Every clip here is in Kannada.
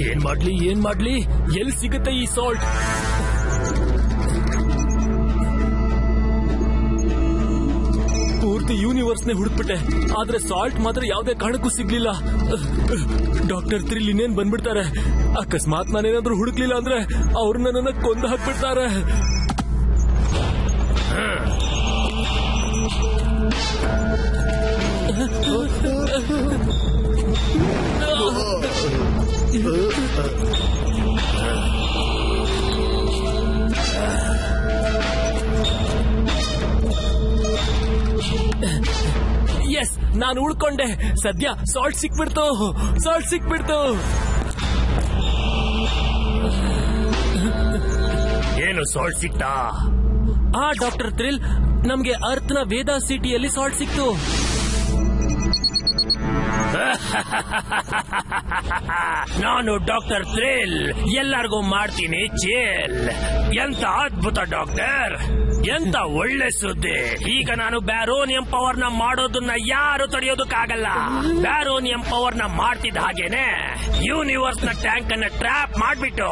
ಏನ್ ಮಾಡ್ಲಿ ಎಲ್ಲಿ ಸಿಗುತ್ತೆ ಈ ಸಾಲ್ಟ್? ಪೂರ್ತಿ ಯೂನಿವರ್ಸ್ನೇ ಹುಡುಕ್ಬಿಟ್ಟೆ, ಆದ್ರೆ ಸಾಲ್ಟ್ ಮಾತ್ರ ಯಾವುದೇ ಕಾರಣಕ್ಕೂ ಸಿಗ್ಲಿಲ್ಲ. ಡಾಕ್ಟರ್ ಥ್ರಿಲ್ ಇನ್ನೇನ್ ಬಂದ್ಬಿಡ್ತಾರೆ. ಅಕಸ್ಮಾತ್ ನಾನೇನಾದ್ರೂ ಹುಡುಕ್ಲಿಲ್ಲ ಅಂದ್ರೆ ಅವ್ರು ನನ್ನನ್ನ ಕೊಂದು ಹಾಕ್ಬಿಡ್ತಾರೆ. ಎಸ್, ನಾನು ಉಳ್ಕೊಂಡೆ. ಸದ್ಯ ಸಾಲ್ಟ್ ಸಿಕ್ಬಿಡ್ತು. ಏನು ಸಾಲ್ಟ್ ಸಿಕ್ತಾ? ಡಾಕ್ಟರ್ ಥ್ರಿಲ್, ನಮ್ಗೆ ಅರ್ಥನ ವೇದಾ ಸಿಟಿಯಲ್ಲಿ ಸಾಲ್ಟ್ ಸಿಕ್ತು. ನಾನು ಡಾಕ್ಟರ್ ಥ್ರಿಲ್, ಎಲ್ಲರಿಗೂ ಮಾಡ್ತೀನಿ ಜೇಲ್. ಎಂತ ಅದ್ಭುತ ಡಾಕ್ಟರ್, ಎಂತ ಒಳ್ಳೆ ಸುದ್ದಿ. ಈಗ ನಾನು ಬ್ಯಾರೋನಿಯಂ ಪವರ್ ನ ಮಾಡೋದನ್ನ ಯಾರು ತಡೆಯೋದಕ್ಕಾಗಲ್ಲ. ಬ್ಯಾರೋನಿಯಂ ಪವರ್ ನ ಮಾಡ್ತಿದ್ದ ಹಾಗೇನೆ ಯೂನಿವರ್ಸ್ ನ ಟ್ಯಾಂಕ್ ಅನ್ನ ಟ್ರ್ಯಾಪ್ ಮಾಡ್ಬಿಟ್ಟು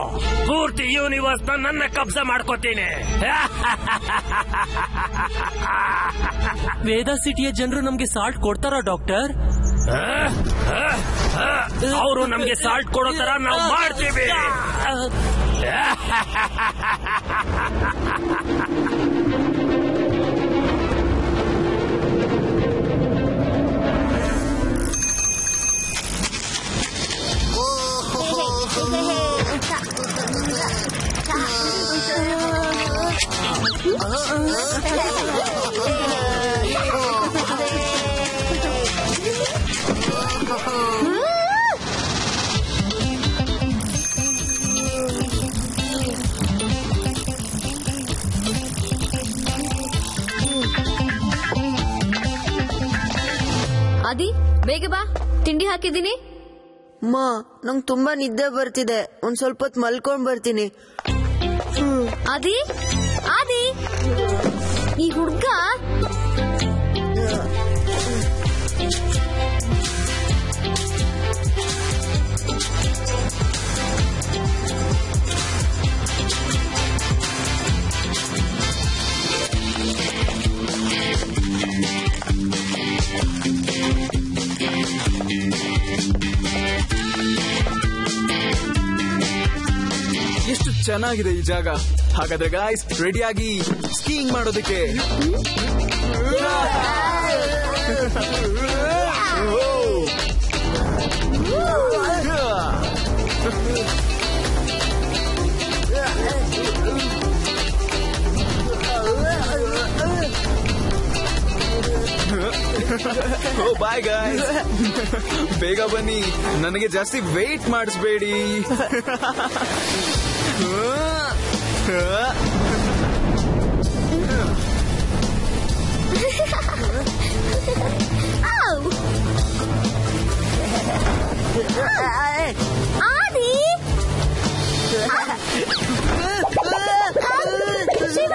ಪೂರ್ತಿ ಯೂನಿವರ್ಸ್ ನ ನನ್ನ ಕಬ್ಜಾ ಮಾಡ್ಕೋತೀನಿ. ವೇದಾ ಸಿಟಿಯ ಜನರು ನಮ್ಗೆ ಸಾಲ್ಟ್ ಕೊಡ್ತಾರಾ ಡಾಕ್ಟರ್? ಅವರು ನಮ್ಗೆ ಸಾಲ್ಟ್ ಕೊಡೋ ತರ ನಾವು ಮಾಡ್ತೀವಿ. ಆದಿ, ಬೇಗ ಬಾ, ತಿಂಡಿ ಹಾಕಿದ್ದೀನಿ. ಮಾ, ನಂಗೆ ತುಂಬಾ ನಿದ್ದೆ ಬರ್ತಿದೆ, ಒಂದ್ ಸ್ವಲ್ಪ ಹೊತ್ತು ಮಲ್ಕೊಂಡ್ ಬರ್ತೀನಿ. ಆದಿ, ಈ ಹುಡ್ಗ ಎಷ್ಟು ಚೆನ್ನಾಗಿದೆ ಈ ಜಾಗ. ಹಾಗಾದ್ರೆ ಗಾಯ್ಸ್, ರೆಡಿಯಾಗಿ ಸ್ಕೀಯಿಂಗ್ ಮಾಡೋದಕ್ಕೆ. ಬಾಯ್ ಗಾಯ್ಸ್, ಬೇಗ ಬನ್ನಿ, ನನಗೆ ಜಾಸ್ತಿ ವೇಟ್ ಮಾಡಿಸ್ಬೇಡಿ. ಆದಿ, ಶಿವ,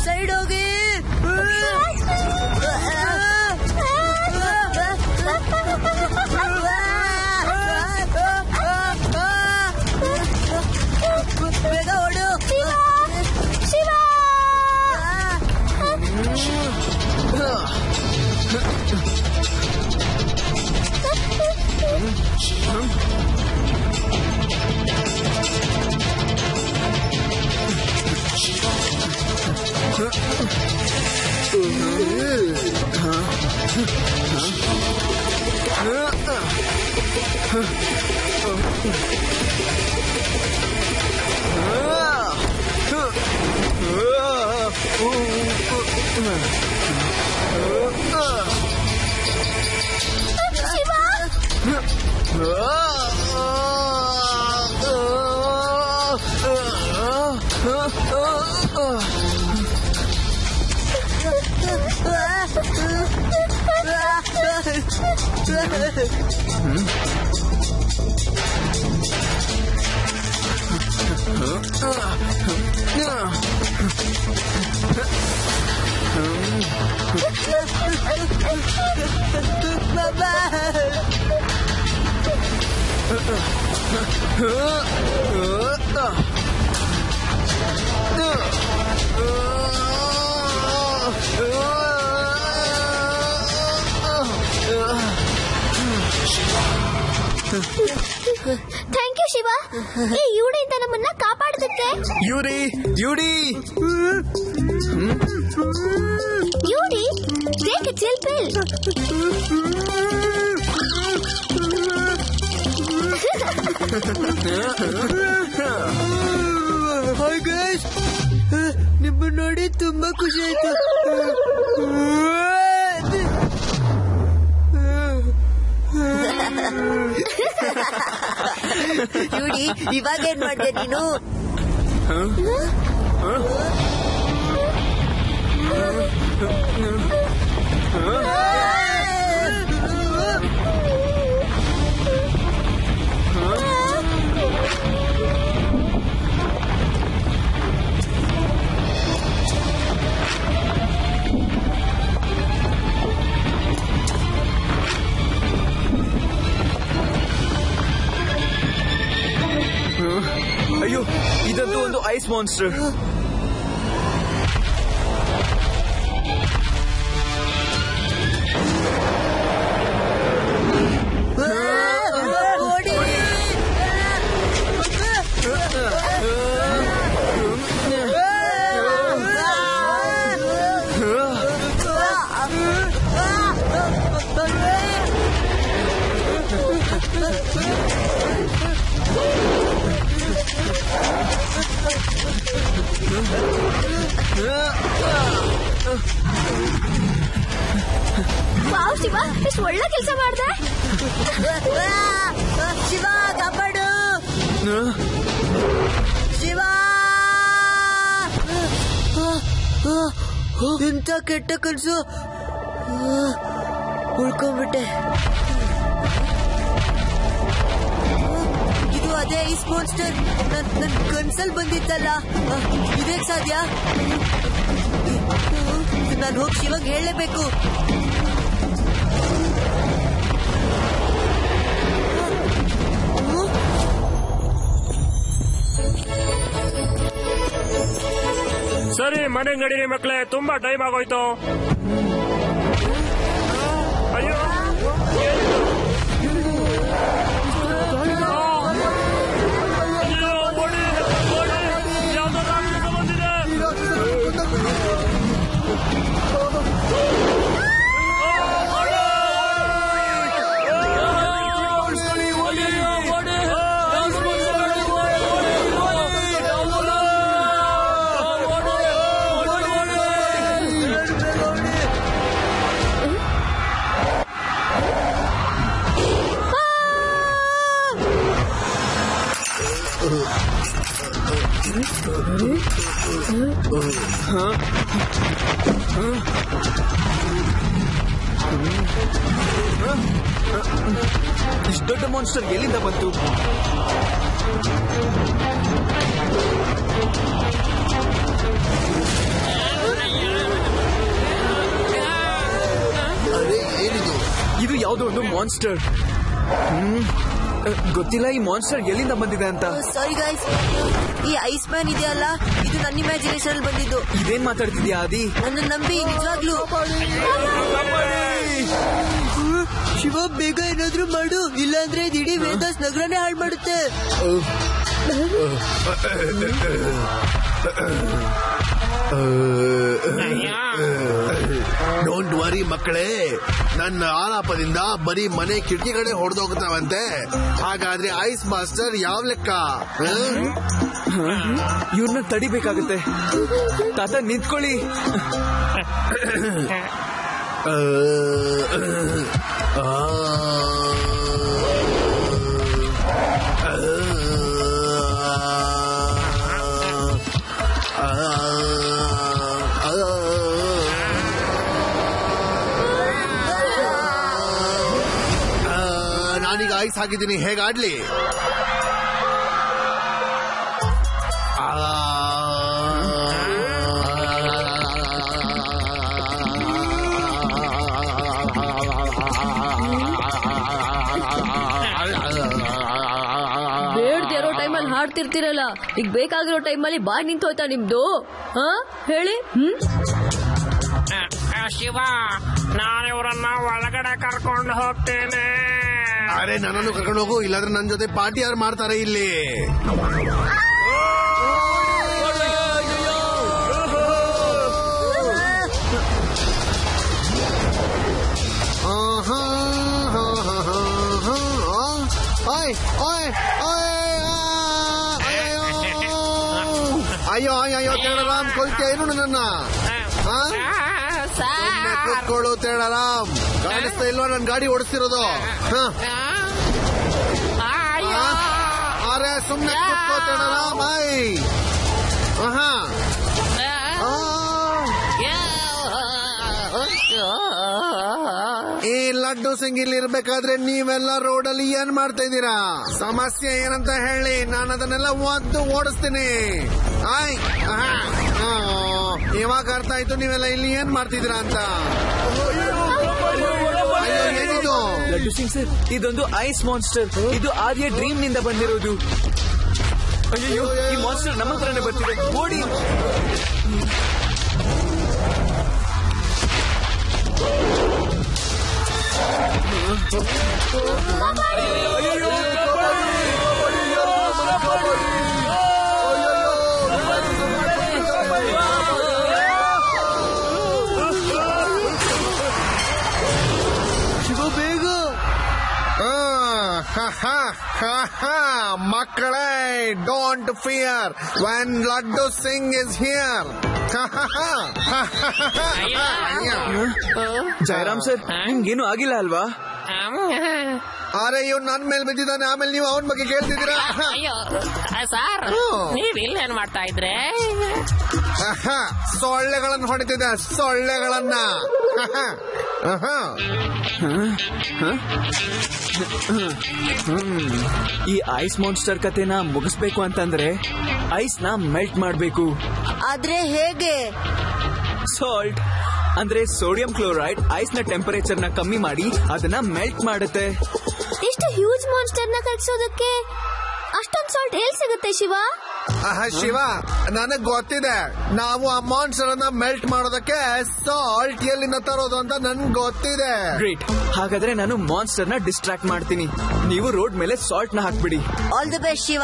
ಸೈಡ್ ಹೋಗಿ. ಬೇಗ ಓಡು. ಶಿವ, ಶಿವ ಥ್ಯಾಂಕ್ ಯು ಶಿವ, ಈ ಯೂಡಿಯಿಂದ ನಮ್ಮನ್ನ ಕಾಪಾಡೋದಕ್ಕೆ. ಯೂಡಿ ಯೂಡಿ ಯೂಡಿ, take a chill pill. Hi guys, ನಿಮ್ಮ ನೋಡಿ ತುಂಬಾ ಖುಷಿ ಆಯ್ತು. ಯೂಡಿ, ಇವಾಗ ಏನ್ ಮಾಡ್ದೆ ನೀನು? ಅಯ್ಯೋ, ಇದಂತೂ ಒಂದು ಐಸ್ ಮಾನ್ಸ್ಟರ್. ವಾವ್ ಶಿವ, ಎಷ್ಟು ಒಳ್ಳೆ ಕೆಲಸ ಮಾಡ್ದೆ. ಶಿವ, ಕಾಪಾಡು ಶಿವ. ಎಂತ ಕೆಟ್ಟ ಕನಸು, ಉಳ್ಕೊಂಡ್ಬಿಟ್ಟೆ. ಇದು ಅದೇ ಐಸ್ ಮಾನ್ಸ್ಟರ್ ನನ್ ಕನ್ಸಲ್ ಬಂದಿತ್ತಲ್ಲ, ಇದೇ ಸಾಧ್ಯ? ನಾನು ಹೋಗಿ ಶಿವಾಗ ಹೇಳಲೇಬೇಕು. ಸರಿ, ಮನೆ ನಡೀರಿ ಮಕ್ಕಳೇ, ತುಂಬಾ ಟೈಮ್ ಆಗೋಯ್ತು. ಅಯ್ಯೋ, ಯಾವ್ದೋ ರಾಕ್ಷಸ ಬಂದಿದೆ. ಇಷ್ಟು ದೊಡ್ಡ ಮಾನ್ಸ್ಟರ್ ಎಲ್ಲಿಂದ ಬಂತು? ಇದು ಯಾವುದೋ ಒಂದು ಮಾನ್ಸ್ಟರ್. ಗೊತ್ತಿಲ್ಲ ಈ ಮಾನ್ಸ್ಟರ್ ಎಲ್ಲಿಂದ ಬಂದಿದೆ ಅಂತ. ಸಾರಿ ಗೈಸ್, ಈ ಐಸ್ ಮ್ಯಾನ್ ಇದೆಯಲ್ಲ, ಇದು ನನ್ನ ಇಮ್ಯಾಜಿನೇಷನ್ ಅಲ್ಲಿ ಬಂದಿದ್ದು. ಇದೇನ್ ಮಾತಾಡ್ತಿದ್ಯಾ ಆದಿ? ನನ್ನ ನಂಬಿ, ನಿಜವಾಗ್ಲು. ಶಿವ, ಬೇಗ ಏನಾದ್ರೂ ಮಾಡು, ಇಲ್ಲಾಂದ್ರೆ ಇಡೀ ವೇದಾಸ್ ನಗರನೇ ಹಾಳು ಮಾಡುತ್ತೆ. ಡೋಂಟ್ ವರಿ ಮಕ್ಕಳೇ, ನನ್ನ ಆಲಾಪದಿಂದ ಬರೀ ಮನೆ ಕಿಟಕಿಗಳೇ ಹೊಡೆದೋಗ್ತಾವಂತೆ. ಹಾಗಾದ್ರೆ ಐಸ್ ಮಾಸ್ಟರ್ ಯಾವ ಲೆಕ್ಕ? ಇವ್ರನ್ನ ತಡಿಬೇಕಾಗುತ್ತೆ. ತಾತ ನಿಂತ್ಕೊಳ್ಳಿ. ಐಸ್ ಹಾಕಿದ್ದೀನಿ, ಹೇಗಾಡ್ಲಿ? ಬೇಡ್ದಿರೋ ಟೈಮಲ್ಲಿ ಹಾಡ್ತಿರ್ತೀರಲ್ಲ, ಈಗ ಬೇಕಾಗಿರೋ ಟೈಮಲ್ಲಿ ಬಾಯ್ ನಿಂತು ಹೋಯ್ತಾ ನಿಮ್ದು? ಹೇಳಿ. ಶಿವ, ನಾನಿವರನ್ನ ಒಳಗಡೆ ಕರ್ಕೊಂಡು ಹೋಗ್ತೇನೆ. ಅರೆ, ನನ್ನನ್ನು ಕರ್ಕೊಂಡು ಹೋಗು, ಇಲ್ಲಾಂದ್ರೆ ನನ್ನ ಜೊತೆ ಪಾರ್ಟಿ ಯಾರು ಮಾಡ್ತಾರೆ ಇಲ್ಲಿ? ಅಯ್ಯೋ ಅಯ್ಯೋ ತೇಳರಾಮ್, ಕೊಲ್ತೀಯ ಏನು ನನ್ನ? ಕೂತ್ಕೊಳ್ಳು ತೇಳರಾಮ್, ಕಾಣಿಸ್ತಾ ಇಲ್ವಾ ನನ್ ಗಾಡಿ ಓಡಿಸ್ತಿರೋದು? ಅರೆ ಸುಮ್ನೆ ಕೂತ್ಕೋ ತೇಳರಾಮ್. ಈ ಲಡ್ಡು ಸಿಂಗ್ ಇಲ್ಲಿ ಇರ್ಬೇಕಾದ್ರೆ ನೀವೆಲ್ಲ ರೋಡಲ್ಲಿ ಏನ್ ಮಾಡ್ತಾ ಇದ್ದೀರಾ? ಸಮಸ್ಯೆ ಏನಂತ ಹೇಳಿ, ನಾನು ಅದನ್ನೆಲ್ಲ ಒದ್ದು ಓಡಿಸ್ತೀನಿ. ಇವಾಗ ಅರ್ಥ ಆಯ್ತು ನೀವೆಲ್ಲ ಇಲ್ಲಿ ಏನ್ ಮಾಡ್ತಿದ್ದೀರಾ ಅಂತ. ಅಯ್ಯೋ, ಏನಿದು? ಲಡ್ಡು ಸಿಂಗ್ ಸರ್, ಇದೊಂದು ಐಸ್ ಮಾನ್ಸ್ಟರ್. ಇದು ಆರ್ಯ ಡ್ರೀಮ್ ನಿಂದ ಬಂದಿರೋದು. ಅಯ್ಯೋ, ಈ ಮಾನ್ಸ್ಟರ್ ನಮ್ಮ ಹತ್ರನೇ ಬರ್ತಿದೆ, ಓಡಿ. ಶಿವ, ಬೇಗ. ಮಕ್ಕಳೇ, don't fear when Laddu Singh is here. Jayaram sir, ನಿಮ್ಗೇನು ಆಗಿಲ್ಲ ಅಲ್ವಾ? ಅರೆ, ಇವ್ ನನ್ ಮೇಲೆ ಬಿದ್ದಿದ್ದಾನೆ, ಆಮೇಲೆ ನೀವು ಅವನ ಬಗ್ಗೆ ಕೇಳ್ತಿದ್ದೀರಾ? ಸರ್, ನೀವ್ ಇಲ್ಲೇನ್ ಮಾಡ್ತಾ ಇದ್ರೆ? ಸೊಳ್ಳೆಗಳನ್ನ ಹೊಡಿತಿದ್ದೆ, ಸೊಳ್ಳೆಗಳನ್ನ. ಈ ಐಸ್ ಮಾನ್ಸ್ಟರ್ ಕತೆನ ಮುಗಿಸ್ಬೇಕು ಅಂತಂದ್ರೆ ಐಸ್ ನ ಮೆಲ್ಟ್ ಮಾಡ್ಬೇಕು. ಆದ್ರೆ ಹೇಗೆ? ಸಾಲ್ಟ್ ಅಂದ್ರೆ ಸೋಡಿಯಂ ಕ್ಲೋರೈಡ್ ಐಸ್ ನ ಟೆಂಪರೇಚರ್ ನ ಕಮ್ಮಿ ಮಾಡಿ ಅದನ್ನ ಮೆಲ್ಟ್ ಮಾಡುತ್ತೆ. ಇಷ್ಟು ಹ್ಯೂಜ್ ಮಾನ್ಸ್ಟರ್ ನ ಕಟ್ಸೋದಕ್ಕೆ ಅಷ್ಟೊಂದು ಸಾಲ್ಟ್ ಎಲ್ಲಿ ಸಿಗುತ್ತೆ ಶಿವ? ಶಿವ, ನನಗ್ ಗೊತ್ತಿದೆ. ನಾವು ಆ ಮಾನ್ಸ್ಟರ್ ಅನ್ನ ಮೆಲ್ಟ್ ಮಾಡೋದಕ್ಕೆ ಸಾಲ್ಟ್ ಎಲ್ಲಿಂದ ತರೋದು ಅಂತ ನನ್ಗೆ ಗೊತ್ತಿದೆ. ಗ್ರೇಟ್, ಹಾಗಾದ್ರೆ ನಾನು ಮಾನ್ಸ್ಟರ್ ನ ಡಿಸ್ಟ್ರಾಕ್ಟ್ ಮಾಡ್ತೀನಿ. ನೀವು ರೋಡ್ ಮೇಲೆ ಸಾಲ್ಟ್ ನ ಹಾಕ್ಬಿಡಿ. All the best Shiva.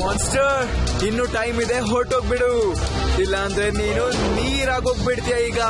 Monster, ಇನ್ನು ಟೈಮ್ ಇದೆ, ಹೊರಟೋಗ್ಬಿಡು. ಇಲ್ಲ ಅಂದ್ರೆ ನೀನು ನೀರಾಗೋಗ್ಬಿಡ್ತೀಯ ಈಗ.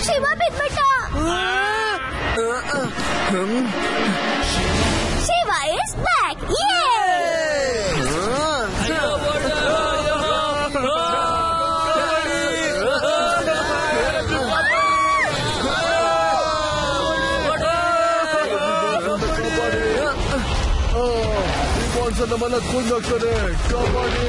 ಶಿವ ಬಿಟ್ಬಿಟ್ಟ. Shiva is back. ಮಾನ್ಸರ್ ನಮ್ಮನ್ನ ಕೊಂದಾಗ್ತದೆ. ಕಾಪಾಡಿ.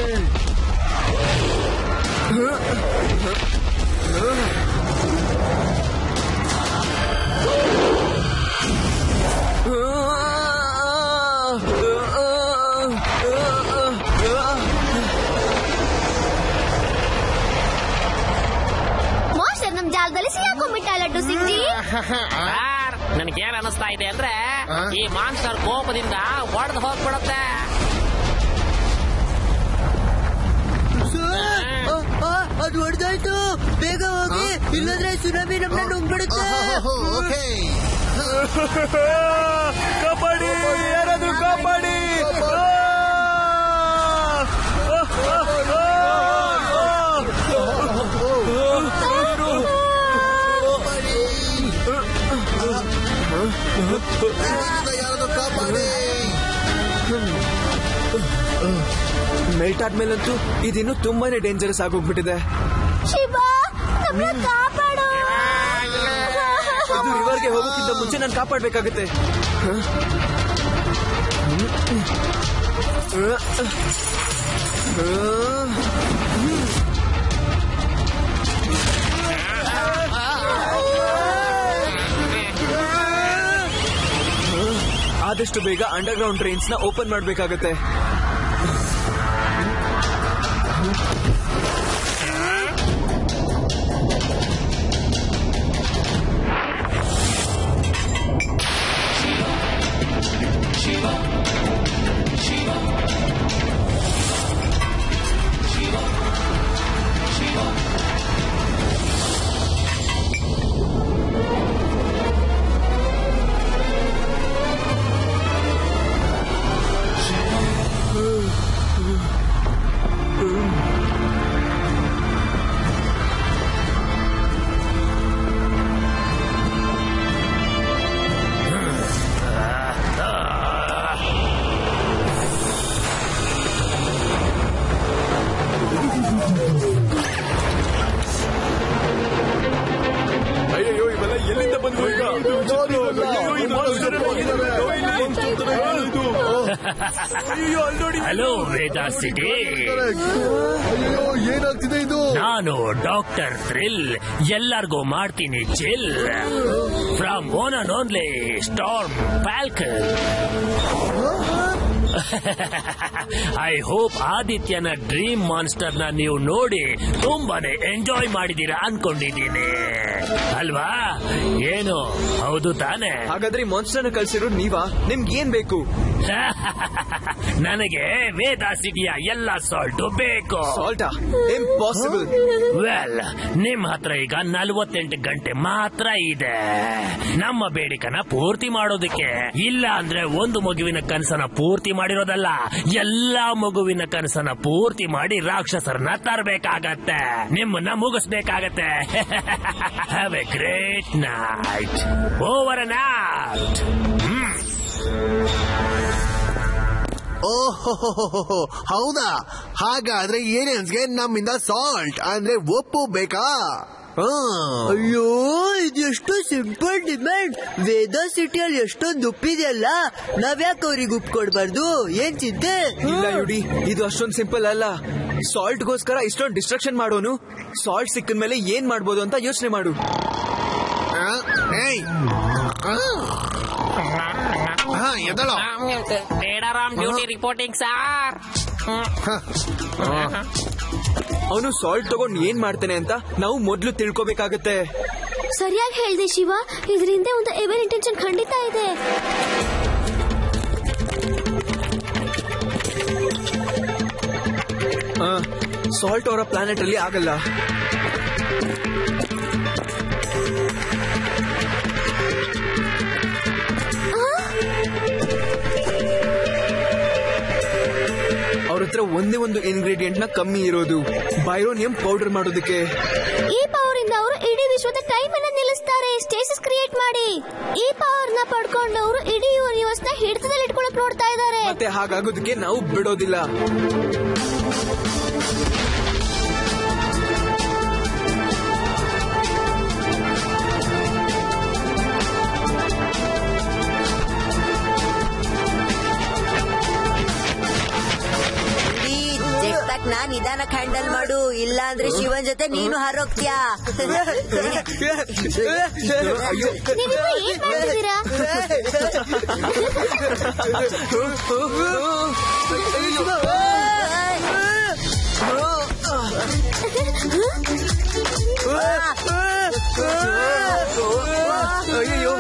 ಮಾಸ್ಟರ್ ನಮ್ ಜಾಗದಲ್ಲಿ ಸಿಕ್ಕಾಕೊಂಡ್ಬಿಟ್ಟ ಲಡ್ಡು ಸಿಂಗ್ಜಿ. ನನಗೇನ್ ಅನಿಸ್ತಾ ಇದೆ ಅಂದ್ರೆ ಈ ಮಾನ್ಸ್ಟರ್ ಕೋಪದಿಂದ ಹೊಡೆದು ಹೋಗ್ಬಿಡುತ್ತೆ. ಅದು ಹೊಡೆದಾಯ್ತು. ಬೇಗ ಹೋಗಿ, ಇಲ್ಲಂದ್ರೆ ಸುನಾಮಿ ನಮ್ಮನ್ನ ನುಂಗ್ಬಿಡುತ್ತೆ. ಕಾಪಾಡಿ, ಯಾರಾದ್ರೂ ಕಾಪಾಡಿ. ಮೆಲ್ಟ್ ಆದ್ಮೇಲಂತೂ ಇದಿನ್ನು ತುಂಬಾನೇ ಡೇಂಜರಸ್ ಆಗೋಗ್ಬಿಟ್ಟಿದೆ. ಶಿವ ನಮ್ಮನ್ನ ಕಾಪಾಡು. ಇದು ರಿವರ್ಗೆ ಹೋಗೋಕ್ಕಿಂತ ಮುಂಚೆ ನಾನು ಕಾಪಾಡ್ಬೇಕಾಗುತ್ತೆ. ಆದಷ್ಟು ಬೇಗ ಅಂಡರ್ಗ್ರೌಂಡ್ ಟ್ರೈನ್ಸ್ ನ ಓಪನ್ ಮಾಡಬೇಕಾಗತ್ತೆ. Hello Veda city. ಏನಾಗ್ತಿದೆ ಇದು? ನಾನು ಡಾಕ್ಟರ್ ಥ್ರಿಲ್. ಎಲ್ಲರಿಗೂ ಮಾಡ್ತೀನಿ chill. From one and only storm falcon. I hope ಆದಿತ್ಯನ ಡ್ರೀಮ್ ಮಾನ್ಸ್ಟರ್ ನ ನೀವು ನೋಡಿ ತುಂಬಾನೇ ಎಂಜಾಯ್ ಮಾಡಿದೀರಾ ಅನ್ಕೊಂಡಿದ್ದೀನಿ ಅಲ್ವಾ? ಏನು ಹೌದು ತಾನೆ? ಹಾಗಾದ್ರೆ ಮಾನ್ಸ್ಟರ್ ನ ಕಳ್ಸಿರೋ ನೀವಾ? ನಿಮ್ಗೆ ಏನ್ ಬೇಕು? ನನಗೆ ವೇದಾ ಸಿಟಿಯ ಎಲ್ಲ ಸಾಲ್ಟ್ ಬೇಕು. ಸಾಲ್ಟಾ? ಇಂಪಾಸಿಬಲ್. ವೆಲ್, ನಿಮ್ ಹತ್ರ ಈಗ 48 ಗಂಟೆ ಮಾತ್ರ ಇದೆ ನಮ್ಮ ಬೇಡಿಕೆನ ಪೂರ್ತಿ ಮಾಡೋದಕ್ಕೆ. ಇಲ್ಲ ಅಂದ್ರೆ ಒಂದು ಮಗುವಿನ ಕನಸನ ಪೂರ್ತಿ ಮಾಡಿರೋದಲ್ಲ, ಎಲ್ಲಾ ಮಗುವಿನ ಕನಸನ ಪೂರ್ತಿ ಮಾಡಿ ರಾಕ್ಷಸರನ್ನ ತರಬೇಕಾಗತ್ತೆ, ನಿಮ್ಮನ್ನ ಮುಗಿಸ್ಬೇಕಾಗತ್ತೆ. Have a great night. Over and out. ಓಹೋ, ಹೌದಾ? ಹಾಗಾದ್ರೆ ಏಲಿಯನ್ಸ್ಗೆ ನಮ್ಮಿಂದ ಸಾಲ್ಟ್ ಅಂದ್ರೆ ಒಪ್ಪು ಬೇಕಾ? ಅಯ್ಯೋ, ಇದೆಷ್ಟು ಸಿಂಪಲ್ ಡಿಮ್ಯಾಂಡ್. ವೇದಾ ಸಿಟಿಯಲ್ಲಿ ಎಷ್ಟೊಂದು ಉಪ್ಪಿದೆಯಲ್ಲ, ನಾವ್ಯಾಕೆ ಅವ್ರಿಗೆ ಉಪ್ಪು ಕೊಡ್ಬಾರ್ದು? ಏನ್ ಚಿಂತೆ ಇಲ್ಲ ಯುಡಿ, ಇದು ಅಷ್ಟೊಂದು ಸಿಂಪಲ್ ಅಲ್ಲ. ಸಾಲ್ಟ್ಗೋಸ್ಕರ ಇಷ್ಟೊಂದು ಡಿಸ್ಟ್ರಕ್ಷನ್ ಮಾಡೋನು. ಸಾಲ್ಟ್ ಸಿಕ್ಕಿದ ಮೇಲೆ ಏನ್ ಮಾಡ್ಬೋದು ಅಂತ ಯೋಚನೆ ಮಾಡು. ರೇಡಾರಾಮ್ ಡ್ಯೂಟಿ ರಿಪೋರ್ಟಿಂಗ್ ಸಾರ್. ಅವನು ಸಾಲ್ಟ್ ತಗೊಂಡು ಏನ್ ಮಾಡ್ತಾನೆ ಅಂತ ನಾವು ಮೊದ್ಲು ತಿಳ್ಕೊಬೇಕಾಗತ್ತೆ. ಸರಿಯಾಗಿ ಹೇಳ್ದೆ ಶಿವ, ಇದರಿಂದ ಒಂದು ಎವರ್ ಇಂಟೆನ್ಷನ್ ಖಂಡಿತ ಇದೆ. ಸಾಲ್ಟ್ ಅವರ ಪ್ಲಾನೆಟ್ ಅಲ್ಲಿ ಆಗಲ್ಲ. ಅವ್ರ ಹತ್ರ ಒಂದೇ ಒಂದು ಇಂಗ್ರೀಡಿಯೆಂಟ್ ನ ಕಮ್ಮಿ ಇರೋದು, ಬೈರೋನಿಯಂ ಪೌಡರ್ ಮಾಡೋದಕ್ಕೆ. ಈ ಪವರ್ ಇಂದ ಅವರು ಇಡೀ ವಿಶ್ವದ ಟೈಮ್ ಅನ್ನ ನಿಲ್ಲಿಸ್ತಾರೆ, ಸ್ಟೇಸಿಸ್ ಕ್ರಿಯೇಟ್ ಮಾಡಿ. ಈ ಪವರ್ ನ ಪಡ್ಕೊಂಡು ಅವರು ಇಡೀ ಯೂನಿವರ್ಸ್ ನ ಹಿಡಿತದಲ್ಲಿ ಇಟ್ಕೊಳಕ್ ನೋಡ್ತಾ ಇದ್ದಾರೆ. ಮತ್ತೆ ಹಾಗಾಗೋದಕ್ಕೆ ನಾವು ಬಿಡೋದಿಲ್ಲ. ನಿಧಾನಕ್ಕೆ ಹ್ಯಾಂಡಲ್ ಮಾಡು, ಇಲ್ಲ ಅಂದ್ರೆ ಶಿವನ್ ಜೊತೆ ನೀನು ಹಾರೋಗ್ತೀಯಾ. ನೀವಿಬ್ರು ಏನ್ ಮಾಡ್ತಿದ್ದೀರಾ? ಅಯ್ಯೋ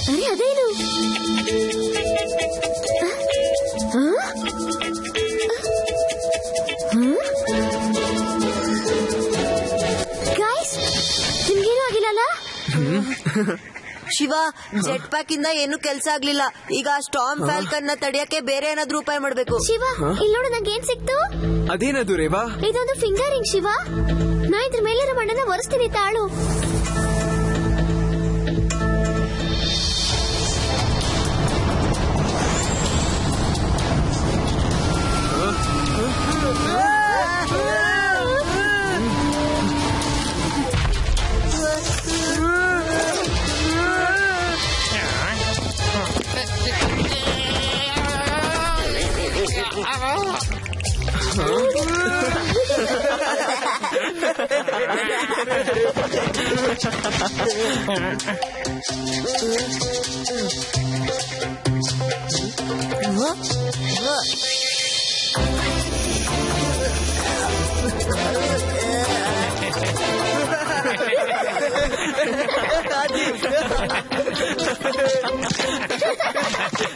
ಅರೆ ಅದೇನು? ಗೈಸ್, ನಿಮ್ಗೇನು ಆಗಿಲ್ಲಲ್ಲ? ಶಿವ, ಜೆಟ್ ಪ್ಯಾಕ್ ಇಂದ ಏನು ಕೆಲ್ಸ ಆಗ್ಲಿಲ್ಲ. ಈಗ ಸ್ಟಾರ್ಮ್ ಫ್ಯಾಲ್ಕನ್ ನ ತಡೆಯಕ್ಕೆ ಬೇರೆ ಏನಾದ್ರೂ ಉಪಾಯ ಮಾಡ್ಬೇಕು. ಶಿವ, ಇಲ್ಲಿ ನೋಡು, ನಂಗೆ ಏನ್ ಸಿಕ್ತು? ಅದೇನದು ರೇವಾ? ಇದೊಂದು ಫಿಂಗರಿಂಗ್ ಶಿವ. ನಾ ಇದ್ರ ಮೇಲಿರೋ ಮಣ್ಣನ್ನ ಒರೆಸ್ತೀನಿ, ತಾಳು.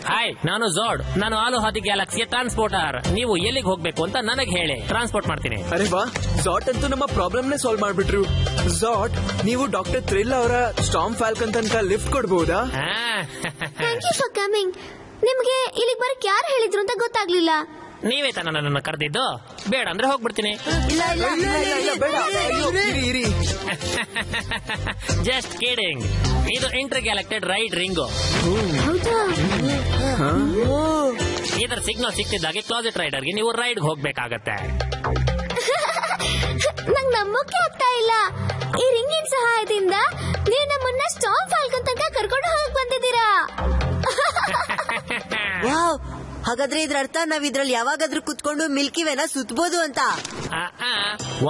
ಹಾಯ್, ನಾನು ಝಾಡ್. ನಾನು ಆಲೋಹಾದಿ ಗ್ಯಾಲಕ್ಸಿಯ ಟ್ರಾನ್ಸ್ಪೋರ್ಟರ್. ನೀವು ಎಲ್ಲಿಗೆ ಹೋಗ್ಬೇಕು ಅಂತ ನನಗೆ ಹೇಳಿ, ಟ್ರಾನ್ಸ್ಪೋರ್ಟ್ ಮಾಡ್ತೀನಿ. ಅರೆ ವಾ, ಝಾಟ್ ಅಂತೂ ನಮ್ಮ ಪ್ರಾಬ್ಲಮ್ ನೇ ಸಾಲ್ವ್ ಮಾಡ್ಬಿಟ್ರು. ಝಾಟ್, ನೀವು ಡಾಕ್ಟರ್ ಥ್ರಿಲ್ ಅವರ ಸ್ಟಾರ್ಮ್ ಫ್ಯಾಲ್ಕನ್ ತನಕ ಲಿಫ್ಟ್ ಕೊಡ್ಬಹುದಾ? Thank you for coming. ನಿಮ್ಗೆ ಇಲ್ಲಿಗೆ ಬರಕ್ ಯಾರು ಹೇಳಿದ್ರು ಅಂತ ಗೊತ್ತಾಗ್ಲಿಲ್ಲ. ನೀವೇ ತಾನ ನನ್ನನ್ನು ಕರೆದಿದ್ದು. ಬೇಡ ಅಂದ್ರೆ ಹೋಗ್ಬಿಡ್ತೀನಿ. Just kidding. ಇದು ಇಂಟರ್ ಗ್ಯಾಲಕ್ಟೆಡ್ ರೈಡ್ ರಿಂಗು. ಇದರ ಸಿಗ್ನಲ್ ಸಿಕ್ತಿದ್ದಾಗೆ ಕ್ಲಾಸೆಟ್ ರೈಡರ್ಗೆ ನೀವು ರೈಡ್ ಹೋಗ್ಬೇಕಾಗತ್ತೆ. ನಂಗೆ ನಂಬೋಕೆ ಆಗ್ತಾ ಇಲ್ಲ. ಈ ರಿಂಗಿನ ಸಹಾಯದಿಂದ ನೀವು ನಮ್ಮನ್ನ ಸ್ಟಾರ್ಮ್ ಫ್ಯಾಲ್ಕನ್ ತನಕ ಕರ್ಕೊಂಡು ಹೋಗಕ್ ಬಂದಿದ್ದೀರಾ. ಹಾಗಾದ್ರೆ ಇದ್ರ ಅರ್ಥ ನಾವ್ ಇದ್ರಲ್ಲಿ ಯಾವಾಗಾದ್ರೂ ಕುತ್ಕೊಂಡು ಮಿಲ್ಕಿ ವೇನ ಸುತ್ತಬಹುದು ಅಂತ.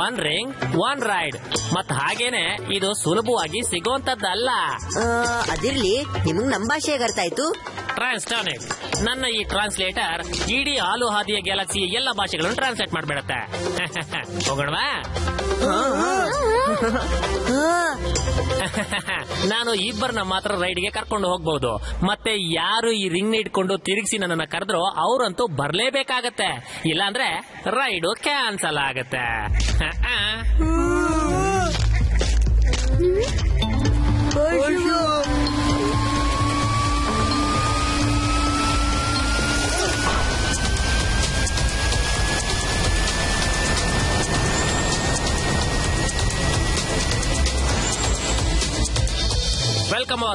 One ring one ride. ಮತ್ ಹಾಗೇನೆ ಇದು ಸುಲಭವಾಗಿ ಸಿಗುವಂತದ್ದಲ್ಲ. ಅದಿರ್ಲಿ, ನಿಮಗ್ ನಮ್ ಭಾಷೆ ಹೇಗೆ ಅರ್ಥ ಆಯ್ತು? ಟ್ರಾನ್ಸ್ಟಾನಿಕ್. ನನ್ನ ಈ ಟ್ರಾನ್ಸ್ಲೇಟರ್ ಇಡೀ ಆಲೋಹಾದಿಯ ಗ್ಯಾಲಕ್ಸಿ ಎಲ್ಲ ಭಾಷೆಗಳನ್ನು ಟ್ರಾನ್ಸ್ಲೇಟ್ ಮಾಡ್ಬಿಡತ್ತೆ. ಹೋಗೋಣವಾ? ನಾನು ಇಬ್ಬರನ್ನ ಮಾತ್ರ ರೈಡ್ಗೆ ಕರ್ಕೊಂಡು ಹೋಗ್ಬಹುದು. ಮತ್ತೆ ಯಾರು ಈ ರಿಂಗ್ ಇಟ್ಕೊಂಡು ತಿರುಗಿಸಿ ನನ್ನನ್ನ ಕರೆದ್ರೋ ಅವರಂತೂ ಬರ್ಲೇಬೇಕಾಗತ್ತೆ. ಇಲ್ಲಾಂದ್ರೆ ರೈಡು ಕ್ಯಾನ್ಸಲ್ ಆಗತ್ತೆ.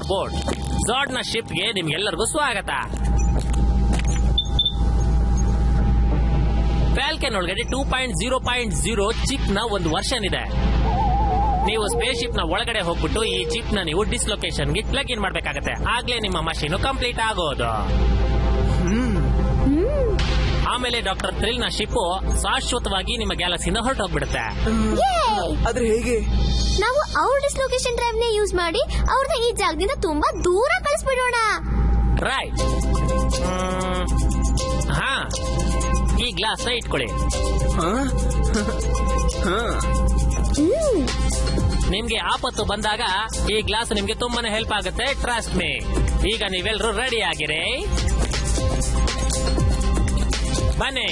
All aboard. ಝಾರ್ಡ್ ನ ಶಿಪ್ಗೆ ನಿಮ್ಗೆಲ್ಲರಿಗೂ ಸ್ವಾಗತ. ಫ್ಯಾಲ್ಕನ್ ಒಳಗಡೆ 2.0.0 ಚಿಪ್ ನ ಒಂದು ವರ್ಷನ್ ಇದೆ. ನೀವು ಸ್ಪೇಸ್ ಶಿಪ್ ನ ಒಳಗಡೆ ಹೋಗ್ಬಿಟ್ಟು ಈ ಚಿಪ್ ನ ನೀವು ಡಿಸ್ಲೊಕೇಶನ್ ಗೆ ಪ್ಲಗ್ ಇನ್ ಮಾಡ್ಬೇಕಾಗತ್ತೆ. ಆಗ್ಲೇ ನಿಮ್ಮ ಮಷೀನ್ ಕಂಪ್ಲೀಟ್ ಆಗೋದು. ಆಮೇಲೆ ಡಾಕ್ಟರ್ ಥ್ರಿಲ್ ನ ಶಿಪ್ ಶಾಶ್ವತವಾಗಿ ನಿಮ್ಮ ಗ್ಯಾಲಕ್ಸಿಯಿಂದ ಹೊರಟೋಗ್ಬಿಡುತ್ತೆ. ಆದ್ರೆ ಹೇಗೆ? ನಾವು ಅವ್ರ ಡಿಸ್ಲೊಕೇಶನ್ ಡ್ರೈವ್ ನೇ ಯೂಸ್ ಮಾಡಿ ಅವ್ರನ್ನ ಈ ಜಾಗದಿಂದ ತುಂಬಾ ದೂರ ಕಳಿಸ್ಬಿಡೋಣ. ರೈಟ್. ಹಾ, ಈ ಗ್ಲಾಸ್ ನ ಇಟ್ಕೊಳ್ಳಿ. ನಿಮ್ಗೆ ಆಪತ್ತು ಬಂದಾಗ ಈ ಗ್ಲಾಸ್ ನಿಮ್ಗೆ ತುಂಬಾನೇ ಹೆಲ್ಪ್ ಆಗುತ್ತೆ. Trust me. ಈಗ ನೀವೆಲ್ಲರೂ ರೆಡಿ ಆಗಿರಿ, ಬನ್ನಿ.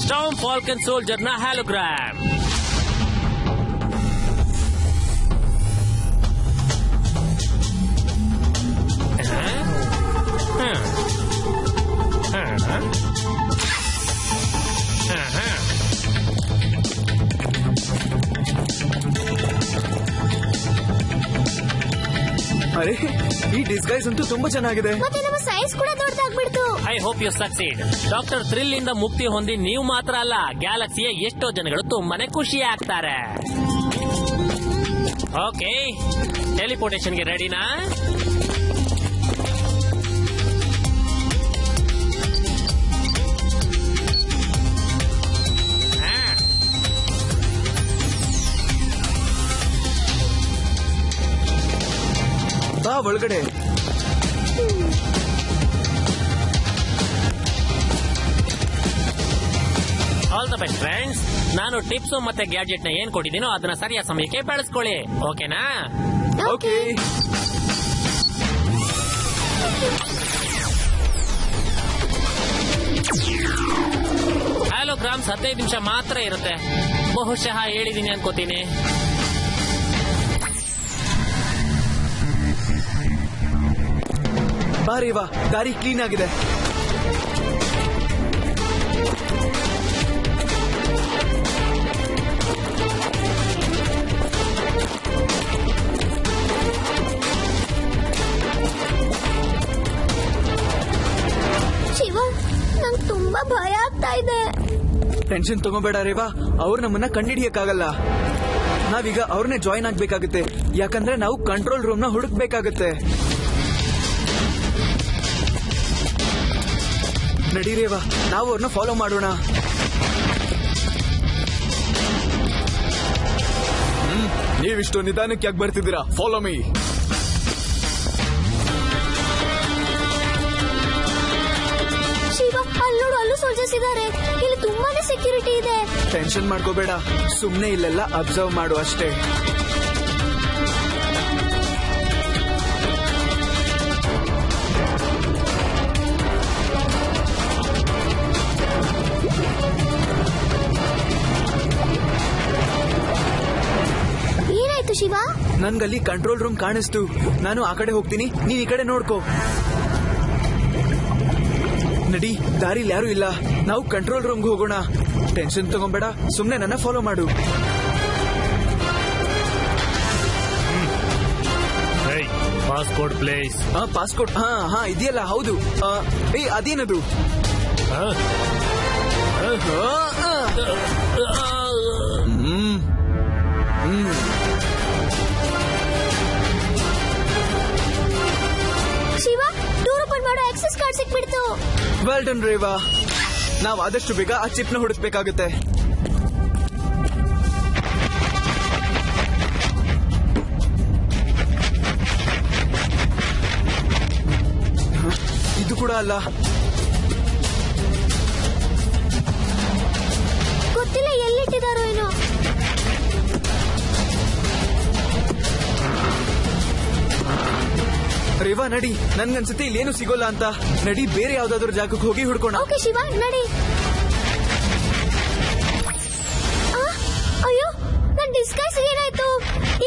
ಸ್ಟಾರ್ಮ್ ಫಾಲ್ಕನ್ ಸೋಲ್ಜರ್ ನ ಹ್ಯಾಲೋಗ್ರಾಮ್. ಅರೆ, ಈ ಡಿಸ್ಗೈಸ್ ಅಂತೂ ತುಂಬಾ ಚೆನ್ನಾಗಿದೆ. ಮತ್ತೆ ನಮ್ಮ ಸೈಜ್ ಕೂಡ ದೊಡ್ಡದಾಗ್ಬಿಡ್ತು. I hope you succeed. Doctor thrill ಇಂದ ಮುಕ್ತಿ ಹೊಂದಿ ನೀವು ಮಾತ್ರ ಅಲ್ಲ, ಗ್ಯಾಲಕ್ಸಿಯ ಎಷ್ಟೋ ಜನಗಳು ತುಂಬಾನೇ ಖುಷಿ ಆಗ್ತಾರೆ. ಓಕೆ, ಟೆಲಿಪೋರ್ಟೇಷನ್ಗೆ ರೆಡಿನಾ? ಬಾ ಒಳಗಡೆ. All the best friends. ನಾನು ಟಿಪ್ಸ್ ಮತ್ತೆ ಗ್ಯಾಡ್ಜೆಟ್ ನ ಏನ್ ಕೊಟ್ಟಿದ್ದೀನೋ ಅದನ್ನ ಸರಿಯಾದ ಸಮಯಕ್ಕೆ ಬಳಸ್ಕೊಳ್ಳಿ. ಓಕೆನಾ? ಓಕೆ. ಹ್ಯಾಲೋಗ್ರಾಮ್ಸ್ 15 ನಿಮಿಷ ಮಾತ್ರ ಇರುತ್ತೆ. ಬಹುಶಃ ಹೇಳಿದೀನಿ ಅನ್ಕೋತೀನಿ. ಬಾರೇವಾ, ದಾರಿ ಕ್ಲೀನ್ ಆಗಿದೆ. ಶಿವ, ನಂಗೆ ತುಂಬಾ ಭಯ ಆಗ್ತಾ ಇದೆ. ಟೆನ್ಷನ್ ತಗೋಬೇಡ ರೇವಾ, ಅವ್ರು ನಮ್ಮನ್ನ ಕಂಡಿಡಿಯಕ್ಕಾಗಲ್ಲ. ನಾವೀಗ ಅವ್ರನ್ನೇ ಜಾಯಿನ್ ಆಗ್ಬೇಕಾಗುತ್ತೆ. ಯಾಕಂದ್ರೆ ನಾವು ಕಂಟ್ರೋಲ್ ರೂಮ್ ನ ಹುಡುಕ್ಬೇಕಾಗುತ್ತೆ. ನಡೀರೇವಾ, ನಾವು ಅವ್ರನ್ನ ಫಾಲೋ ಮಾಡೋಣ. ನೀವಿಷ್ಟು ನಿಧಾನಕ್ಕೆ ಯಾಕೆ ಬರ್ತಿದ್ದೀರಾ? Follow me. ಶಿವ, ಅಲ್ಲೋಡು, ಅಲ್ಲೂ ಸೋಲ್ಜರ್ಸ್ ಇದ್ದಾರೆ. ಇಲ್ಲಿ ತುಂಬಾನೇ ಸೆಕ್ಯೂರಿಟಿ ಇದೆ. ಟೆನ್ಷನ್ ಮಾಡ್ಕೋಬೇಡ, ಸುಮ್ನೆ ಇಲ್ಲೆಲ್ಲ ಅಬ್ಸರ್ವ್ ಮಾಡು ಅಷ್ಟೇ. ಏನಾಯ್ತು ಶಿವ? ನನ್ಗಲ್ಲಿ ಕಂಟ್ರೋಲ್ ರೂಮ್ ಕಾಣಿಸ್ತು. ನಾನು ಆ ಕಡೆ ಹೋಗ್ತೀನಿ, ನೀನ್ ಈ ಕಡೆ ನೋಡ್ಕೋ. ನಡಿ, ದಾರಿಲಿ ಯಾರು ಇಲ್ಲ. ನಾವು ಕಂಟ್ರೋಲ್ ರೂಮ್ಗೆ ಹೋಗೋಣ. ಟೆನ್ಷನ್ ತಗೊಂಬೇಡ, ಸುಮ್ನೆ ನನ್ನ ಫಾಲೋ ಮಾಡು. Passport please. ಪಾಸ್ಪೋರ್ಟ್? ಹಾ ಇದೆಯಲ್ಲ, ಹೌದು. ಅದೇನದು? ಶಿವ, ಟೂರ್ ಓಪನ್ ಮಾಡೋ ಆಕ್ಸೆಸ್ ಕಾರ್ಡ್ ಸಿಕ್ಬಿಡ್ತು. Well done Reva. ನಾವು ಆದಷ್ಟು ಬೇಗ ಆ ಚಿಪ್ ನ ಹುಡುಕ್ಬೇಕಾಗುತ್ತೆ. ಇದು ಕೂಡ ಅಲ್ಲ. ಗೊತ್ತಿಲ್ಲ ಎಲ್ಲಿಟ್ಟಿದಾರೋ ಏನೋ. ರೇವಾ ನಡಿ, ನನ್ಗನ್ಸುತ್ತೆ ಇಲ್ಲೇನು ಸಿಗೋಲ್ಲ ಅಂತ. ನಡಿ, ಬೇರೆ ಯಾವ್ದಾದ್ರು ಜಾಗಕ್ಕೆ ಹೋಗಿ ಹುಡ್ಕೋಣ. ಓಕೆ ಶಿವ, ನಡಿ. ಅಯ್ಯೋ, ನನ್ ಡಿಸ್ಗೈಸ್ ಏನಾಯ್ತು?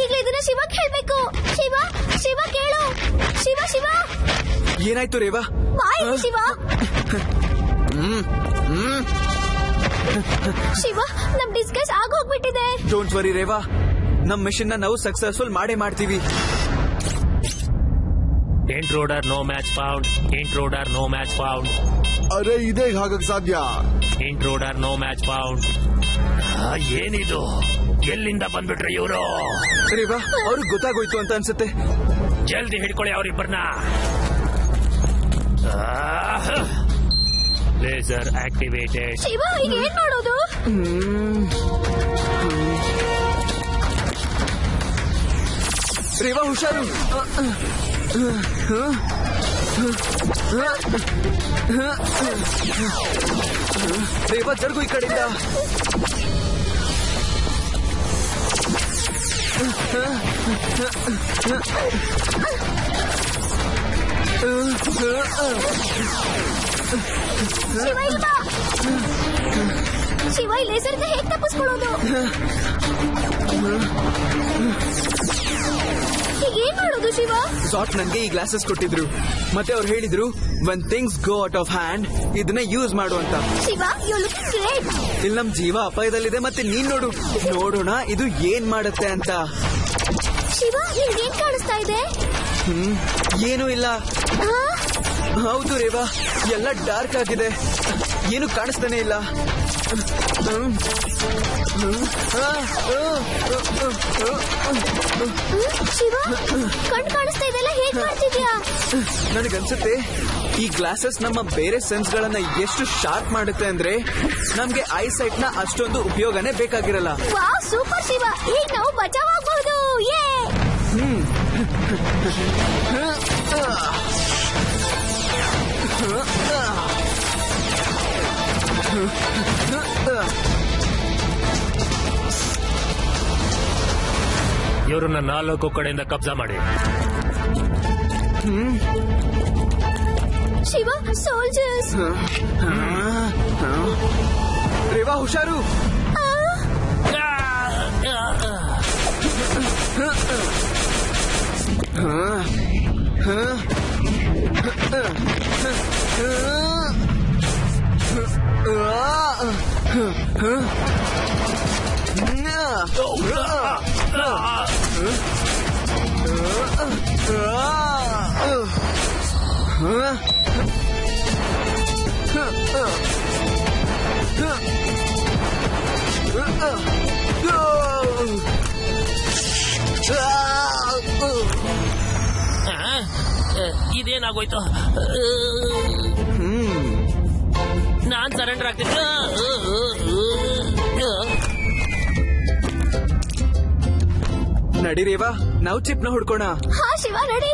ಈಗಲೇ ಇದನ್ನ ಶಿವಕ್ಕೆ ಹೇಳ್ಬೇಕು. ಶಿವ, ಶಿವ ಕೇಳು. ಶಿವ, ಶಿವ. ಏನಾಯ್ತು ರೇವಾ? ಬಾಯ್ ಶಿವ. ಶಿವ ನಮ್ ಡಿಸ್ಕಸ್ ಆಗೋಗ್ಬಿಟ್ಟಿದೆ. ಡೋಂಟ್ ವರಿ ರೇವಾ, ನಮ್ ಮಿಷನ್ ನಾವು ಸಕ್ಸಸ್ಫುಲ್ ಮಾಡೇ ಮಾಡ್ತೀವಿ. Intruder no match found. Intruder no match found. ಅರೆ ಇದೇ ಹಾಗಕ್ ಸಾಧ್ಯ? Intruder no match found. ಏನಿದು? ಎಲ್ಲಿಂದ ಬಂದ್ಬಿಟ್ರೆ ಇವರು? ರೇವಾ, ಅವ್ರಿಗೆ ಗೊತ್ತಾಗೋಯ್ತು ಅಂತ ಅನ್ಸುತ್ತೆ. ಜಲ್ದಿ ಹಿಡ್ಕೊಳ್ಳಿ ಅವರಿಬ್ಬರನ್ನ. Laser activated. ಶಿವ ಈಗ ಏನ್ ಮಾಡೋದು? ರೇವಾ ಹುಷಾರು. ರೇವಾ ಜರ್ಗು ಈ ಕಡೆಯಿಂದ. ಶಿವ ಇಲ್ವಾ? ಶಿವ ಈ ಲೇಸರ್ನ ಹೇಗೆ ತಪ್ಪಿಸ್ಕೊಳ್ಳೋದು? ಈಗ ಏನ್ ಮಾಡೋದು ಶಿವ? ಜಾಟ್ ನನ್ಗೆ ಈ ಗ್ಲಾಸಸ್ ಕೊಟ್ಟಿದ್ರು, ಮತ್ತೆ ಅವ್ರು ಹೇಳಿದ್ರು when things go out of hand ಇದನ್ನ ಯೂಸ್ ಮಾಡು ಅಂತ. Shiva you looking great. ಇಲ್ಲಿ ನಮ್ ಜೀವ ಅಪಾಯದಲ್ಲಿದೆ, ಮತ್ತೆ ನೀನ್ ನೋಡು. ನೋಡೋಣ ಇದು ಏನ್ ಮಾಡುತ್ತೆ ಅಂತ. ಶಿವ ನಿಮ್ಗೆ ಏನ್ ಕಾಣಿಸ್ತಾ ಇದೆ? ಏನೂ ಇಲ್ಲ. ಹೌದು ರೇವಾ, ಎಲ್ಲ ಡಾರ್ಕ್ ಆಗಿದೆ, ಏನು ಕಾಣಿಸ್ತಾನೆ ಇಲ್ಲ. ಶಿವ ಕಣ್ ಕಾಣಿಸ್ತಾ ಇದೆಲ್ಲ ಹೇಗ್ ಮಾಡ್ತಿದ್ಯಾ? ನನಗನ್ಸುತ್ತೆ ಈ ಗ್ಲಾಸಸ್ ನಮ್ಮ ಬೇರೆ ಸೆನ್ಸ್ ಗಳನ್ನ ಎಷ್ಟು ಶಾರ್ಪ್ ಮಾಡುತ್ತೆ ಅಂದ್ರೆ ನಮ್ಗೆ ಐಸೈಟ್ ನ ಅಷ್ಟೊಂದು ಉಪಯೋಗನೇ ಬೇಕಾಗಿರಲ್ಲ. ವಾವ್ ಸೂಪರ್ ಶಿವ, ಈಗ ನಾವು ಬಚಾವಾಗಬಹುದು. ಯೇ ಇವ್ರನ್ನ 4 ಕಡೆಯಿಂದ ಕಬ್ಜಾ ಮಾಡಿ. ಶಿವ ಸೋಲ್ಜರ್ಸ್. ರೇವಾ ಹುಷಾರು. ಇದೇನಾಗೋಯ್ತು? ನಾನ್ ಸರೆಂಡರ್ ಆಗ್ತೀನಿ. ನಡಿ ರೇವಾ, ನಾವು ಚಿಪ್ನ ಹುಡ್ಕೋಣ. ಹಾ ಶಿವ ನಡಿ.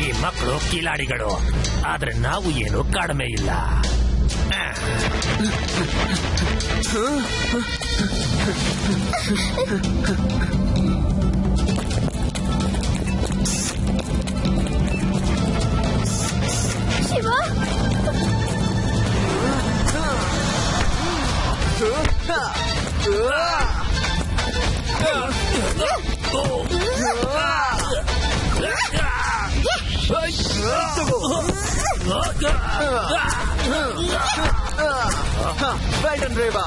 ಈ ಮಕ್ಕಳು ಕಿಲಾಡಿಗಳು, ಆದ್ರೆ ನಾವು ಏನು ಕಡಿಮೆ ಇಲ್ಲ. Shiva Well done, Reva.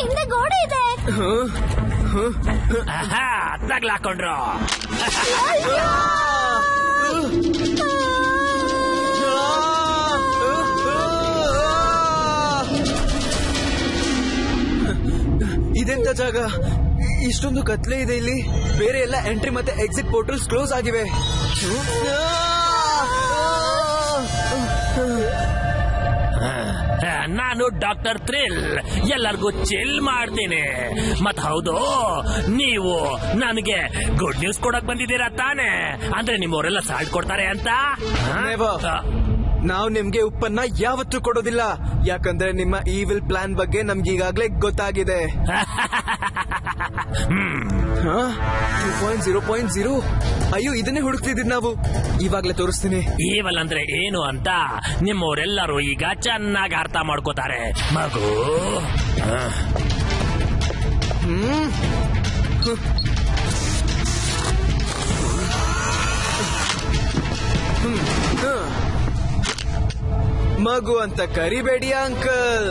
ಹಿಂದೆ ಗೋಡೆ ಇದೆ. ತಗ್ಲಾಕೊಂಡ್ರು. ಇದೆಂತ ಜಾಗ? ಇಷ್ಟೊಂದು ಕತ್ಲೆ ಇದೆ ಇಲ್ಲಿ. ಬೇರೆ ಎಲ್ಲ ಎಂಟ್ರಿ ಮತ್ತೆ ಎಕ್ಸಿಟ್ ಪೋರ್ಟಲ್ಸ್ ಕ್ಲೋಸ್ ಆಗಿವೆ. ನಾನು ಡಾಕ್ಟರ್ ಥ್ರಿಲ್ ಎಲ್ಲರಿಗೂ ಚಿಲ್ ಮಾಡ್ತೀನಿ. ಮತ್ ಹೌದು, ನೀವು ನನಗೆ ಗುಡ್ ನ್ಯೂಸ್ ಕೊಡಕ್ ಬಂದಿದ್ದೀರಾ ತಾನೆ? ಅಂದ್ರೆ ನಿಮ್ಮವರೆಲ್ಲ ಸಾಲ್ಟ್ ಕೊಡ್ತಾರೆ ಅಂತ? ನಾವು ನಿಮ್ಗೆ ಉಪ್ಪನ್ನ ಯಾವತ್ತೂ ಕೊಡೋದಿಲ್ಲ, ಯಾಕಂದ್ರೆ ನಿಮ್ಮ ಈವಿಲ್ ಪ್ಲಾನ್ ಬಗ್ಗೆ ನಮ್ಗೆ ಈಗಾಗ್ಲೇ ಗೊತ್ತಾಗಿದೆ. 2.0.0 ಅಯ್ಯೋ, ಇದನ್ನೇ ಹುಡುಕ್ತಿದ್ದೀವಿ ನಾವು. ಇವಾಗ್ಲೇ ತೋರಿಸ್ತೀನಿ. ಈವಲ್ ಅಂದ್ರೆ ಏನು ಅಂತ ನಿಮ್ಮವರೆಲ್ಲರೂ ಈಗ ಚೆನ್ನಾಗಿ ಅರ್ಥ ಮಾಡ್ಕೋತಾರೆ ಮಗು. ಮಗು ಅಂತ ಕರಿಬೇಡಿ ಅಂಕಲ್.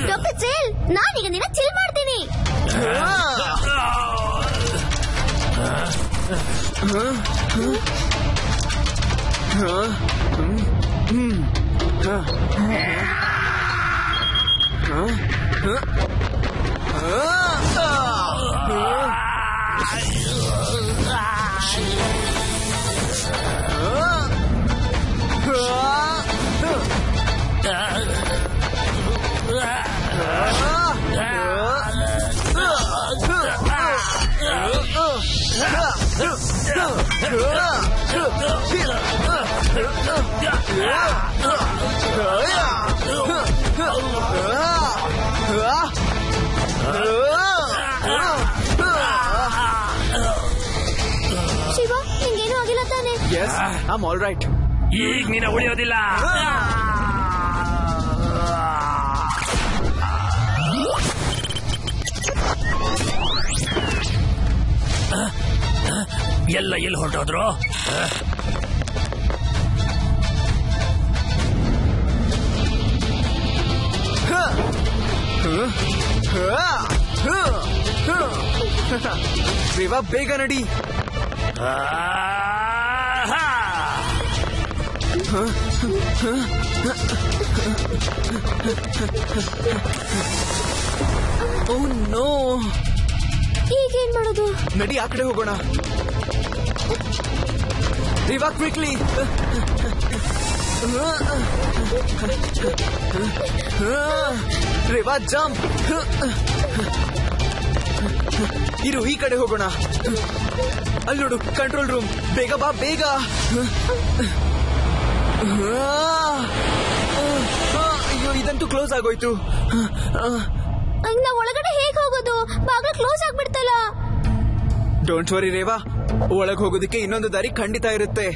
ಡಾಕ್ಟರ್ ಥ್ರಿಲ್, ನಾನೀಗ ನಿನ್ನ ಚಿಲ್ ಮಾಡ್ತೀನಿ. ಶಿವ, ನಿಂಗೇನು ಆಗಿಲ್ಲ ತಾನೆ? Yes, I'm all right. ಈಗ ನೀನು ಉಳಿಯೋದಿಲ್ಲ. ಎಲ್ಲ ಎಲ್ಲಿ ಹೊರಟೋದ್ರು? ದೇವಾ, ಬೇಗ ನಡಿ. ಓ ನೋ, ಈಗೇನ್ ಮಾಡೋದು? ನಡಿ, ಆ ಕಡೆ ಹೋಗೋಣ. ದೇವಾ, ಕ್ವಿಕ್ಲಿ. ರೇವಾ, ಜಂಪ್. ಇರು, ಈ ಕಡೆ ಹೋಗೋಣ. ಅಲ್ಲಿ ನೋಡು, ಕಂಟ್ರೋಲ್ ರೂಮ್. ಬೇಗ ಬಾ, ಬೇಗ. ಅಯ್ಯೋ, ಇದಂತೂ ಕ್ಲೋಸ್ ಆಗೋಯ್ತು. ನಾವ್ ಒಳಗಡೆ ಹೇಗ್ ಹೋಗೋದು? ಬಾಗಿಲು ಕ್ಲೋಸ್ ಆಗ್ಬಿಡ್ತಲ್ಲ. ಡೋಂಟ್ ವರಿ ರೇವಾ, ಒಳಗ್ ಹೋಗೋದಕ್ಕೆ ಇನ್ನೊಂದು ದಾರಿ ಖಂಡಿತ ಇರುತ್ತೆ.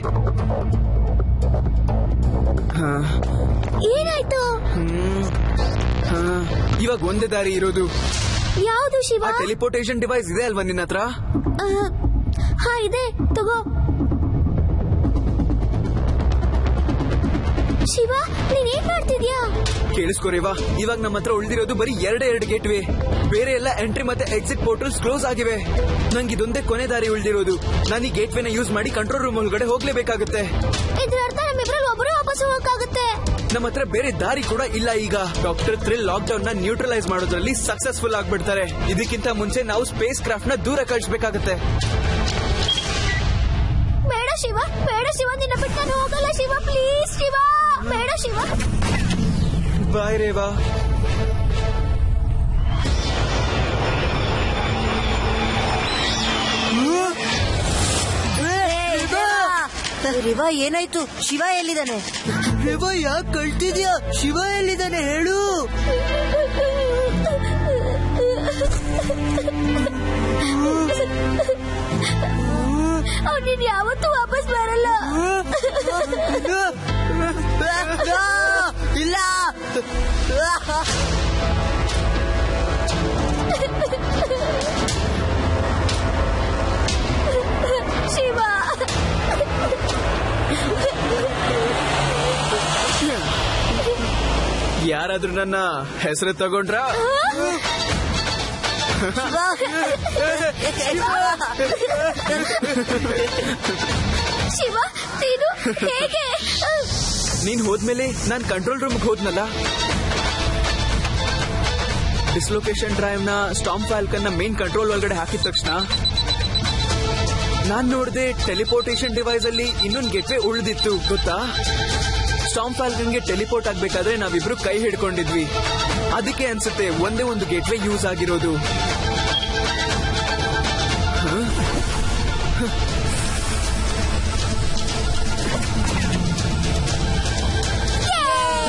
ಏನಾಯ್ತು? ಇವಾಗ ಒಂದೇ ದಾರಿ ಇರೋದು. ಯಾವುದು ಶಿವ? ಟೆಲಿಪೋರ್ಟೇಷನ್ ಡಿವೈಸ್ ಇದೆ ಅಲ್ವಾ ನಿನ್ನ ಹತ್ರ? ಹಾ, ಇದೆ, ತಗೋ. ಶಿವ ನೀನೇನ್ ಮಾಡ್ತಿದ್ಯಾ? ಕೇಳಿಸ್ಕೋರೇವಾ, ಇವಾಗ ನಮ್ಮ ಹತ್ರ ಉಳಿದಿರೋದು ಬರೀ ಎರಡು ಗೇಟ್ ವೇ. ಬೇರೆ ಎಲ್ಲ ಎಂಟ್ರಿ ಮತ್ತೆ ಎಕ್ಸಿಟ್ ಪೋರ್ಟಲ್ಸ್ ಕ್ಲೋಸ್ ಆಗಿವೆ. ನಂಗೆ ಇದೊಂದೇ ಕೊನೆ ದಾರಿ ಉಳಿದಿರೋದು. ನಾನು ಈ ಗೇಟ್ ವೇನ ಯೂಸ್ ಮಾಡಿ ಕಂಟ್ರೋಲ್ ರೂಮ್ ಒಳಗಡೆ ಹೋಗ್ಲೇಬೇಕಾಗುತ್ತೆ. ಇದ್ರ ಅರ್ಥ ನಮ್ಮಿಬ್ರಲ್ಲಿ ಒಬ್ಬರು ವಾಪಸ್ ಹೋಗಕ್ಕಾಗುತ್ತೆ. ನಮ್ಮ ಹತ್ರ ಬೇರೆ ದಾರಿ ಕೂಡ ಇಲ್ಲ. ಈಗ ಡಾಕ್ಟರ್ ಥ್ರಿಲ್ ಲಾಕ್ ಡೌನ್ ನ ನ್ಯೂಟ್ರಲೈಸ್ ಮಾಡೋದ್ರಲ್ಲಿ ಸಕ್ಸಸ್ಫುಲ್ ಆಗ್ಬಿಡ್ತಾರೆ. ಇದಕ್ಕಿಂತ ಮುಂಚೆ ನಾವು ಸ್ಪೇಸ್ ಕ್ರಾಫ್ಟ್ ನ ದೂರ ಕಳಿಸಬೇಕಾಗುತ್ತೆ. ಬೇಡ ಶಿವ, ಬೇಡ ಶಿವ, ನಿನ್ನ ಬಿಟ್ಟು ನಾನು ಹೋಗಲ್ಲ ಶಿವ, ಪ್ಲೀಸ್ ಶಿವ, ಬೇಡ ಶಿವ. ಬಾಯ್ ರೇವಾ. ರೇವಾ ಏನಾಯ್ತು? ಶಿವ ಎಲ್ಲಿದ್ದಾನೆ? ರೇವಾ ಯಾಕೆ ಕಳ್ತಿದ್ಯಾ? ಶಿವ ಎಲ್ಲಿದ್ದಾನೆ ಹೇಳು. ನೀನ್ ಯಾವತ್ತೂ ವಾಪಸ್ ಬರಲ್ಲ. ಇಲ್ಲ. ಶಿವ, ಯಾರಾದ್ರೂ ನನ್ನ ಹೆಸರು ತಗೊಂಡ್ರ? ಶಿವ, ನೀನು ಹೇಗೆ? ನೀನ್ ಹೋದ್ಮೇಲೆ ನಾನ್ ಕಂಟ್ರೋಲ್ ರೂಮ್ ಹೋದ್ನಲ್ಲ. ಡಿಸ್ಲೊಕೇಶನ್ ಡ್ರೈವ್ ನ ಸ್ಟಾಮ್ ಫಾಲ್ಕನ್ ನ ಮೇನ್ ಕಂಟ್ರೋಲ್ ಒಳಗಡೆ ಹಾಕಿದ ತಕ್ಷಣ ನಾನ್ ನೋಡ್ದೆ ಟೆಲಿಪೋರ್ಟೇಷನ್ ಡಿವೈಸ್ ಅಲ್ಲಿ ಇನ್ನೊಂದು ಗೇಟ್ವೇ ಉಳಿದಿತ್ತು ಗೊತ್ತಾ. ಸ್ಟಾಮ್ ಫಾಲ್ಕನ್ಗೆ ಟೆಲಿಪೋರ್ಟ್ ಆಗ್ಬೇಕಾದ್ರೆ ನಾವಿಬ್ರು ಕೈ ಹಿಡ್ಕೊಂಡಿದ್ವಿ. ಅದಕ್ಕೆ ಅನ್ಸುತ್ತೆ ಒಂದೇ ಒಂದು ಗೇಟ್ವೇ ಯೂಸ್ ಆಗಿರೋದು.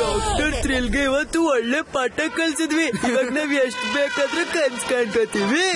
ಡಾಕ್ಟರ್ ಥ್ರಿಲ್ಗೆ ಇವತ್ತು ಒಳ್ಳೆ ಪಾಠ ಕಲ್ಸಿದ್ವಿ. ಇವಾಗ ನಾವ್ ಎಷ್ಟು ಬೇಕಾದ್ರೂ ಕನ್ಸ್ ಕಾಣ್ಕೋತೀವಿ.